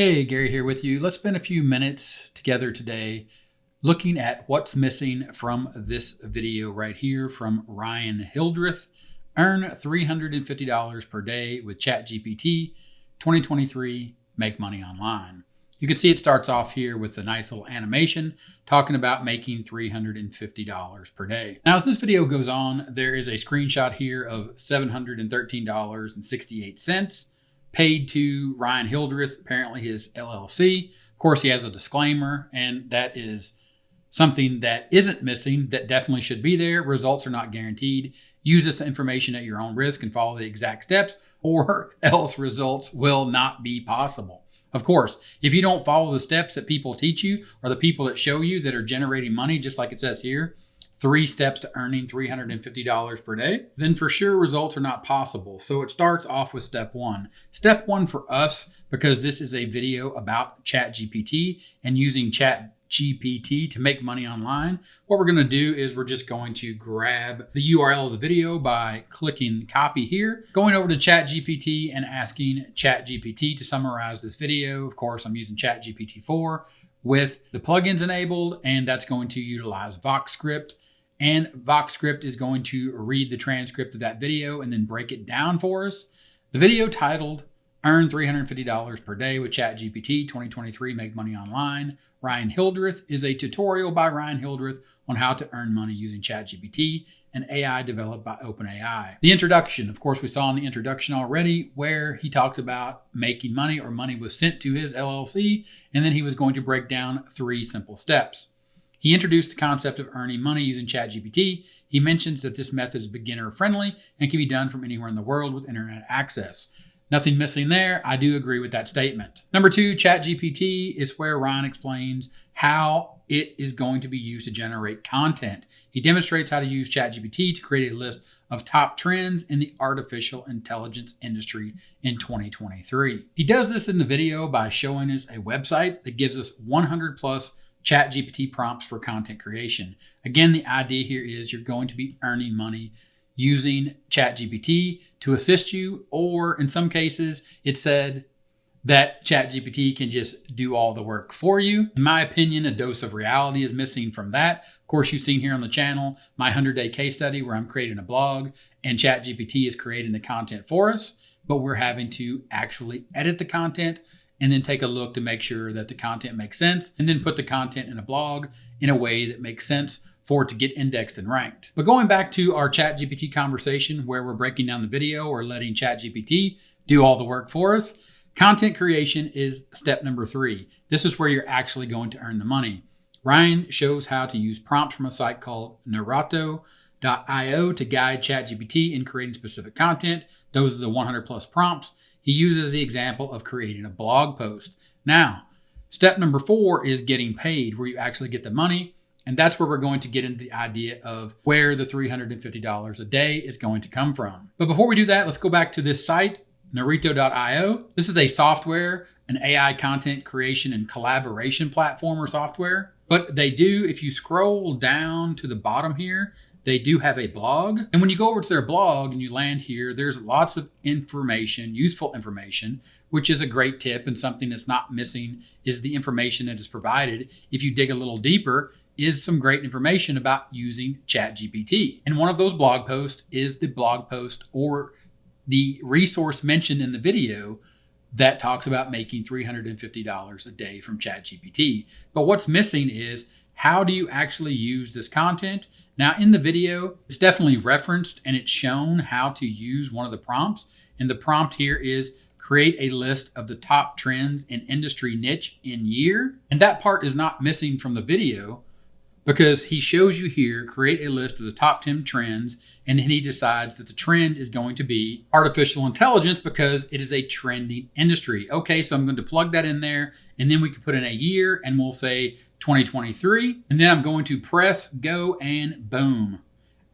Hey, Gary here with you. Let's spend a few minutes together today looking at what's missing from this video right here from Ryan Hildreth. Earn $350 per day with ChatGPT 2023, make money online. You can see it starts off here with a nice little animation talking about making $350 per day. Now, as this video goes on, there is a screenshot here of $713.68. paid to Ryan Hildreth, apparently his LLC. Of course, he has a disclaimer, and that is something that isn't missing that definitely should be there. Results are not guaranteed. Use this information at your own risk and follow the exact steps, or else results will not be possible. Of course, if you don't follow the steps that people teach you or the people that show you that are generating money, just like it says here, 3 steps to earning $350 per day, then for sure results are not possible. So it starts off with step 1. Step 1 for us, because this is a video about ChatGPT and using ChatGPT to make money online, what we're going to do is we're just going to grab the URL of the video by clicking copy here, going over to ChatGPT and asking ChatGPT to summarize this video. Of course, I'm using ChatGPT 4 with the plugins enabled, and that's going to utilize VoxScript. And VoxScript is going to read the transcript of that video and then break it down for us. The video titled, Earn $350 per day with ChatGPT 2023, make money online. Ryan Hildreth is a tutorial by Ryan Hildreth on how to earn money using ChatGPT, an AI developed by OpenAI. The introduction, of course, we saw in the introduction already where he talked about making money, or money was sent to his LLC, and then he was going to break down 3 simple steps. He introduced the concept of earning money using ChatGPT. He mentions that this method is beginner friendly and can be done from anywhere in the world with internet access. Nothing missing there. I do agree with that statement. Number 2, ChatGPT is where Ryan explains how it is going to be used to generate content. He demonstrates how to use ChatGPT to create a list of top trends in the artificial intelligence industry in 2023. He does this in the video by showing us a website that gives us 100 plus ChatGPT prompts for content creation. Again, the idea here is you're going to be earning money using ChatGPT to assist you, or in some cases, it said that ChatGPT can just do all the work for you. In my opinion, a dose of reality is missing from that. Of course, you've seen here on the channel my 100-day case study where I'm creating a blog and ChatGPT is creating the content for us, but we're having to actually edit the content and then take a look to make sure that the content makes sense, and then put the content in a blog in a way that makes sense for it to get indexed and ranked. But going back to our ChatGPT conversation where we're breaking down the video or letting ChatGPT do all the work for us, content creation is step number 3. This is where you're actually going to earn the money. Ryan shows how to use prompts from a site called Narrato.io to guide ChatGPT in creating specific content. Those are the 100 plus prompts. He uses the example of creating a blog post. Now, step number 4 is getting paid, where you actually get the money. And that's where we're going to get into the idea of where the $350 a day is going to come from. But before we do that, let's go back to this site, Narrato.io. This is a software, an AI content creation and collaboration platform or software. But they do, if you scroll down to the bottom here, they do have a blog. And when you go over to their blog and you land here, there's lots of information, useful information, which is a great tip, and something that's not missing is the information that is provided. If you dig a little deeper, is some great information about using ChatGPT. And one of those blog posts is the blog post or the resource mentioned in the video that talks about making $350 a day from ChatGPT. But what's missing is, how do you actually use this content? Now, in the video, it's definitely referenced and it's shown how to use one of the prompts. And the prompt here is create a list of the top trends in industry niche in year. And that part is not missing from the video, because he shows you here, create a list of the top 10 trends, and then he decides that the trend is going to be artificial intelligence because it is a trending industry. Okay, so I'm going to plug that in there, and then we can put in a year and we'll say 2023, and then I'm going to press go and boom.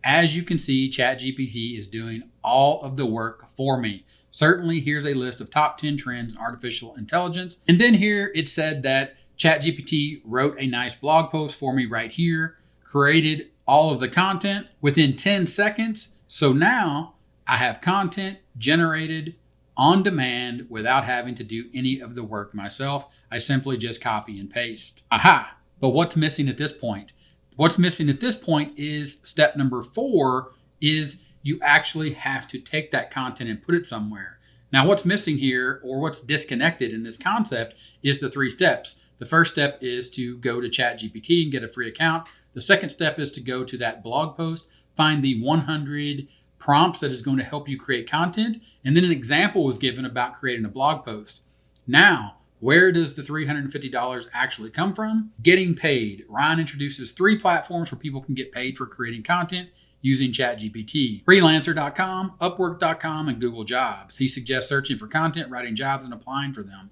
As you can see, ChatGPT is doing all of the work for me. Certainly, here's a list of top 10 trends in artificial intelligence. And then here it said that ChatGPT wrote a nice blog post for me right here, created all of the content within 10 seconds. So now I have content generated on demand without having to do any of the work myself. I simply just copy and paste. Aha! But what's missing at this point? What's missing at this point is step number 4 is you actually have to take that content and put it somewhere. Now, what's missing here, or what's disconnected in this concept, is the 3 steps. The first step is to go to ChatGPT and get a free account. The second step is to go to that blog post, find the 100 prompts that is going to help you create content. And then an example was given about creating a blog post. Now, where does the $350 actually come from? Getting paid. Ryan introduces 3 platforms where people can get paid for creating content using ChatGPT: freelancer.com, upwork.com, and Google Jobs. He suggests searching for content, writing jobs, and applying for them.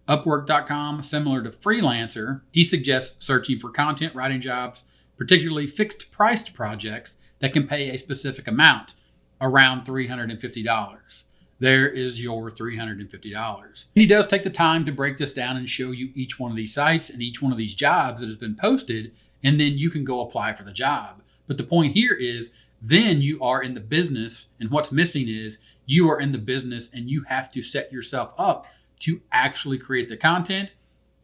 Upwork.com, similar to Freelancer, he suggests searching for content, writing jobs, particularly fixed priced projects that can pay a specific amount, around $350. There is your $350. He does take the time to break this down and show you each one of these sites and each one of these jobs that has been posted, and then you can go apply for the job. But the point here is, then you are in the business, and what's missing is you are in the business and you have to set yourself up to actually create the content,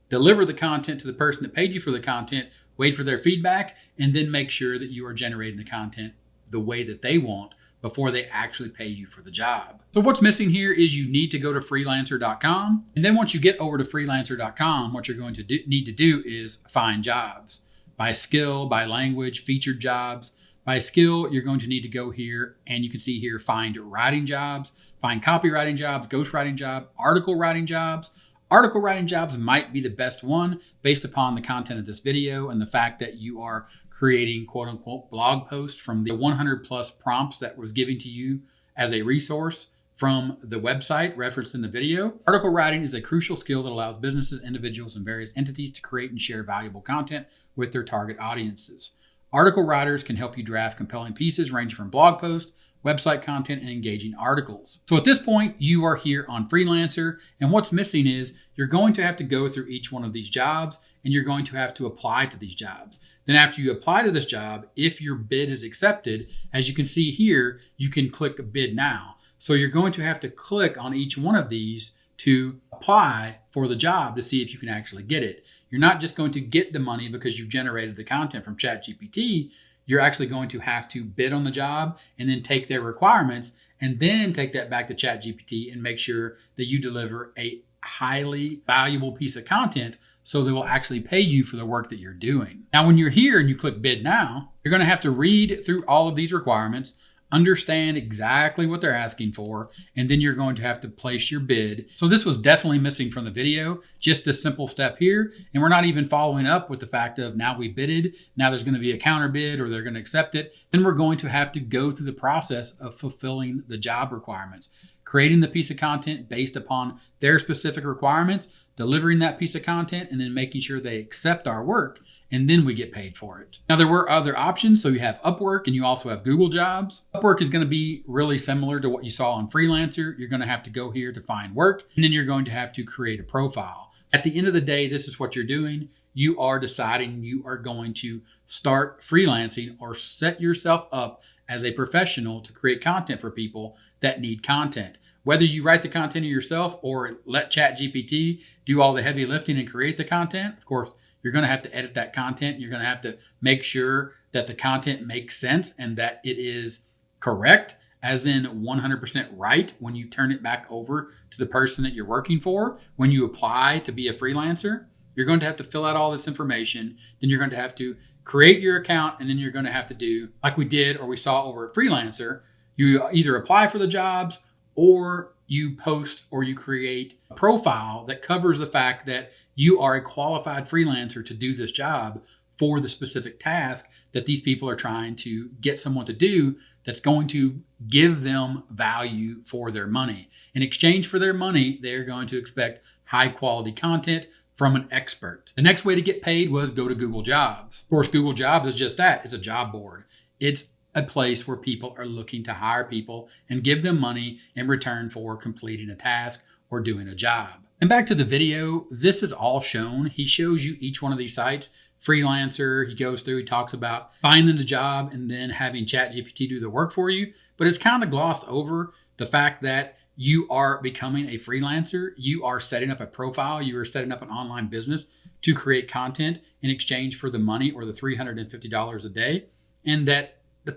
deliver the content to the person that paid you for the content, wait for their feedback, and then make sure that you are generating the content the way that they want before they actually pay you for the job. So what's missing here is you need to go to freelancer.com. And then once you get over to freelancer.com, what you're going to need to do is find jobs by skill, by language, featured jobs. By skill, you're going to need to go here, and you can see here, find writing jobs, find copywriting jobs, ghostwriting jobs, article writing jobs. Article writing jobs might be the best one based upon the content of this video and the fact that you are creating quote unquote blog posts from the 100 plus prompts that was given to you as a resource from the website referenced in the video. Article writing is a crucial skill that allows businesses, individuals, and various entities to create and share valuable content with their target audiences. Article writers can help you draft compelling pieces ranging from blog posts, website content, and engaging articles. So at this point, you are here on Freelancer, and what's missing is you're going to have to go through each one of these jobs, and you're going to have to apply to these jobs. Then after you apply to this job, if your bid is accepted, as you can see here, you can click Bid Now. So you're going to have to click on each one of these to apply for the job to see if you can actually get it. You're not just going to get the money because you generated the content from ChatGPT. You're actually going to have to bid on the job and then take their requirements and then take that back to ChatGPT and make sure that you deliver a highly valuable piece of content so they will actually pay you for the work that you're doing. Now, when you're here and you click Bid Now, you're going to have to read through all of these requirements, understand exactly what they're asking for, and then you're going to have to place your bid. So this was definitely missing from the video, just this simple step here. And we're not even following up with the fact of now we bidded, now there's going to be a counter bid or they're going to accept it. Then we're going to have to go through the process of fulfilling the job requirements, creating the piece of content based upon their specific requirements, delivering that piece of content, and then making sure they accept our work. And then we get paid for it. Now, there were other options. So you have Upwork and you also have Google Jobs. Upwork is going to be really similar to what you saw on Freelancer. You're going to have to go here to find work, and then you're going to have to create a profile. At the end of the day, this is what you're doing. You are deciding you are going to start freelancing or set yourself up as a professional to create content for people that need content. Whether you write the content yourself or let ChatGPT do all the heavy lifting and create the content, of course, you're going to have to edit that content. You're going to have to make sure that the content makes sense and that it is correct, as in 100% right when you turn it back over to the person that you're working for. When you apply to be a freelancer, you're going to have to fill out all this information. Then you're going to have to create your account, and then you're going to have to do like we did or we saw over at Freelancer. You either apply for the jobs or you post or you create a profile that covers the fact that you are a qualified freelancer to do this job for the specific task that these people are trying to get someone to do that's going to give them value for their money. In exchange for their money, they're going to expect high quality content from an expert. The next way to get paid was go to Google Jobs. Of course, Google Jobs is just that. It's a job board. It's a place where people are looking to hire people and give them money in return for completing a task or doing a job. And back to the video, this is all shown. He shows you each one of these sites. Freelancer, he goes through, he talks about finding the job and then having ChatGPT do the work for you. But it's kind of glossed over the fact that you are becoming a freelancer. You are setting up a profile. You are setting up an online business to create content in exchange for the money or the $350 a day. And that the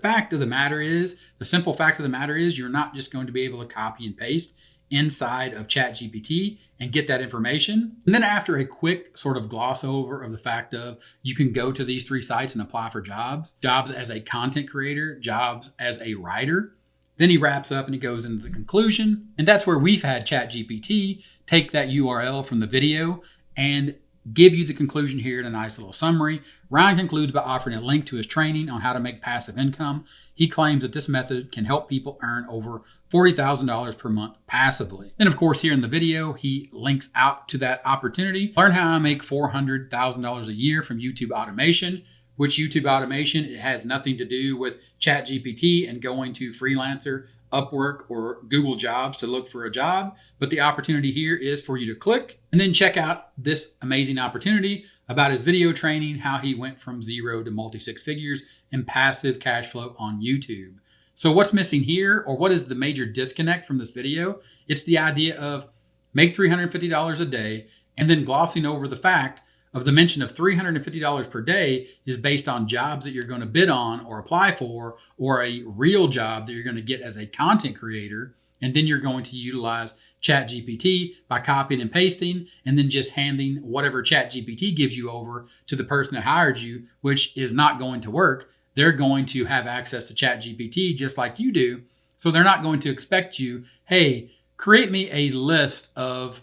simple fact of the matter is you're not just going to be able to copy and paste inside of ChatGPT and get that information. And then after a quick sort of gloss over of the fact of you can go to these 3 sites and apply for jobs as a content creator, jobs as a writer. Then he wraps up and he goes into the conclusion. And that's where we've had ChatGPT take that URL from the video and give you the conclusion here in a nice little summary. Ryan concludes by offering a link to his training on how to make passive income. He claims that this method can help people earn over $40,000 per month passively. And of course, here in the video, he links out to that opportunity. Learn how to make $400,000 a year from YouTube automation, which YouTube automation, it has nothing to do with ChatGPT and going to Freelancer, Upwork, or Google Jobs to look for a job. But the opportunity here is for you to click and then check out this amazing opportunity about his video training, how he went from 0 to multi-6 figures in passive cash flow on YouTube. So what's missing here, or what is the major disconnect from this video? It's the idea of make $350 a day and then glossing over the fact of the mention of $350 per day is based on jobs that you're going to bid on or apply for, or a real job that you're going to get as a content creator. And then you're going to utilize ChatGPT by copying and pasting and then just handing whatever ChatGPT gives you over to the person that hired you, which is not going to work. They're going to have access to ChatGPT just like you do. So they're not going to expect you, hey, create me a list of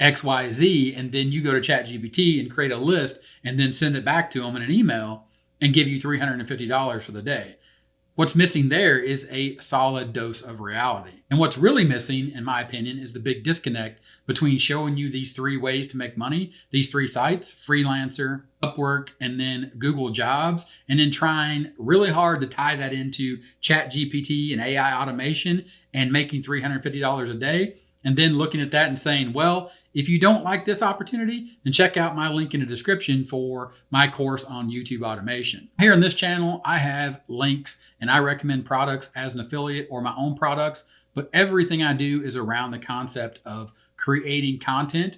XYZ, and then you go to ChatGPT and create a list and then send it back to them in an email and give you $350 for the day. What's missing there is a solid dose of reality. And what's really missing, in my opinion, is the big disconnect between showing you these 3 ways to make money, these 3 sites, Freelancer, Upwork, and then Google Jobs, and then trying really hard to tie that into ChatGPT and AI automation and making $350 a day. And then looking at that and saying, well, if you don't like this opportunity, then check out my link in the description for my course on YouTube automation. Here on this channel, I have links and I recommend products as an affiliate or my own products, but everything I do is around the concept of creating content,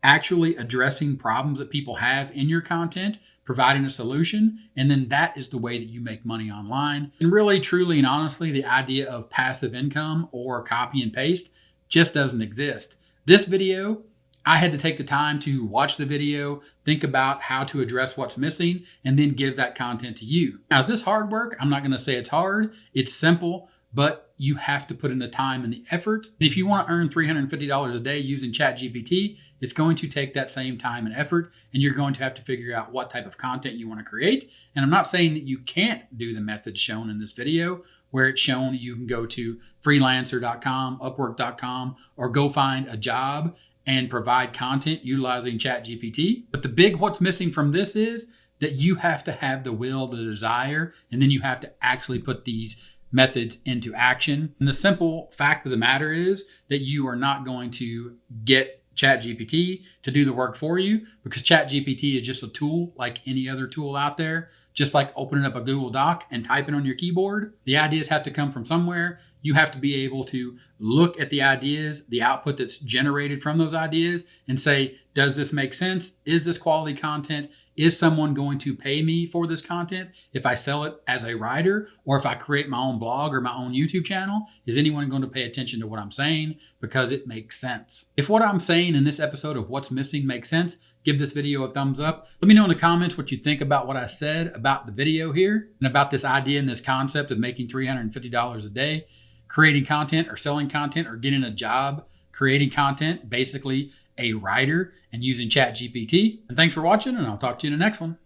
actually addressing problems that people have in your content, providing a solution, and then that is the way that you make money online. And really, truly, and honestly, the idea of passive income or copy and paste just doesn't exist. This video, I had to take the time to watch the video, think about how to address what's missing, and then give that content to you. Now, is this hard work? I'm not going to say it's hard. It's simple, but you have to put in the time and the effort. And if you want to earn $350 a day using ChatGPT, it's going to take that same time and effort, and you're going to have to figure out what type of content you want to create. And I'm not saying that you can't do the methods shown in this video, where it's shown you can go to freelancer.com, upwork.com, or go find a job and provide content utilizing ChatGPT. But the big what's missing from this is that you have to have the will, the desire, and then you have to actually put these methods into action. And the simple fact of the matter is that you are not going to get ChatGPT to do the work for you, because ChatGPT is just a tool like any other tool out there. Just like opening up a Google Doc and typing on your keyboard. The ideas have to come from somewhere. You have to be able to look at the ideas, the output that's generated from those ideas, and say, does this make sense? Is this quality content? Is someone going to pay me for this content if I sell it as a writer, or if I create my own blog or my own YouTube channel? Is anyone going to pay attention to what I'm saying because it makes sense? If what I'm saying in this episode of What's Missing makes sense, give this video a thumbs up. Let me know in the comments what you think about what I said about the video here and about this idea and this concept of making $350 a day, creating content or selling content or getting a job, creating content, basically a writer, and using ChatGPT. And thanks for watching, and I'll talk to you in the next one.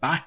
Bye.